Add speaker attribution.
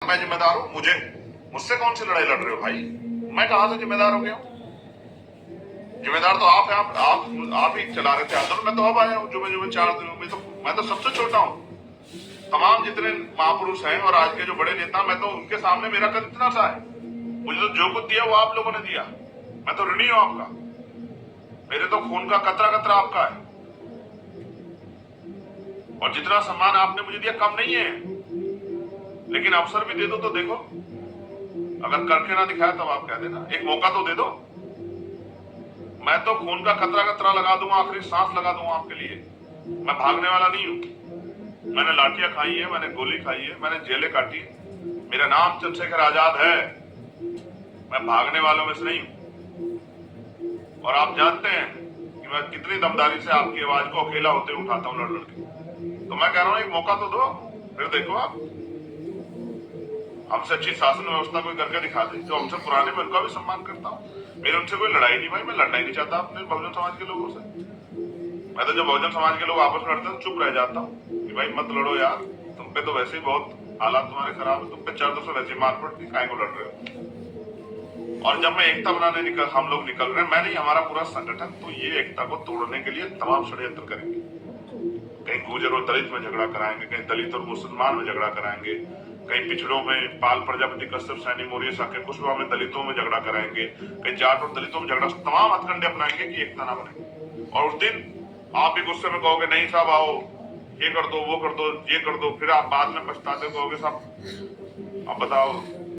Speaker 1: मैं जिम्मेदार हूं? मुझसे कौन सी लड़ाई लड़ रहे हो भाई? मैं कहां से जिम्मेदार हो गया हूं? जिम्मेदार तो आप हैं। आप ही चला रहे थे आंदोलन। मैं तो अब आया हूं जुमे 4 दिनों में। तो मैं तो सबसे छोटा हूं। तमाम जितने महापुरुष हैं और आज के जो बड़े नेता, मैं तो उनके सामने मेरा कद इतना सा है। मुझे तो जो कुछ दिया वो आप लोगों ने दिया। मैं तो ऋणी हूं आपका। मेरे तो खून का कतरा कतरा आपका है। और जितना सम्मान आपने मुझे दिया कम नहीं है, लेकिन अवसर भी दे दो तो देखो। अगर करके ना दिखाया तब आप कह देना, एक मौका तो दे दो। मैं तो खून का कतरा कतरा लगा दूंगा, आखिरी सांस लगा दूंगा आपके लिए। मैं भागने वाला नहीं हूं। मैंने लाठियां खाई है, मैंने गोली खाई है, मैंने जेलें काटी। मेरा नाम चंद्रशेखर आजाद है। मैं भागने वालों में से नहीं हूं। और आप जानते हैं कि मैं कितनी दमदारी से आपकी आवाज को अकेला होते उठाता हूं लड़ लड़के। तो मैं कह रहा हूं एक मौका तो दो, फिर देखो आप। हमसे अच्छी शासन व्यवस्था कोई करके दिखा दे। जो हमसे पुराने, मैं उनका भी सम्मान करता हूँ। मेरे उनसे कोई लड़ाई नहीं भाई। मैं लड़ना ही नहीं चाहता अपने बहुजन समाज के लोगों से। मैं तो जब बहुजन समाज के लोग आपस में लड़ते हैं चुप रह जाता हूँ कि भाई मत लड़ो यार, तुम पे तो वैसे ही बहुत हालात तुम्हारे खराब है, तुम पे 400 वैसे मार पड़ती, काहे को लड़ रहे हो। और जब मैं एकता बनाने हम लोग निकल रहे हैं, मैं नहीं, हमारा पूरा संगठन, तो ये एकता को तोड़ने के लिए तमाम षड्यंत्र करेंगे। कहीं गुर्जर और दलित में झगड़ा कराएंगे, कहीं दलित और मुसलमान में झगड़ा कराएंगे, कहीं पिछड़ों में पाल प्रजापति, कश्यप, सैनी, मौर्य, साकेत, कुशवाहा में दलितों में झगड़ा कराएंगे, कहीं जाट और दलितों में झगड़ा। तमाम हथकंडे अपनाएंगे कि एकता ना बने। और उस दिन आप भी गुस्से में कहोगे नहीं साहब आओ, ये कर दो, वो कर दो, ये कर दो, फिर आप बाद में पछताते कहोगे साहब अब बताओ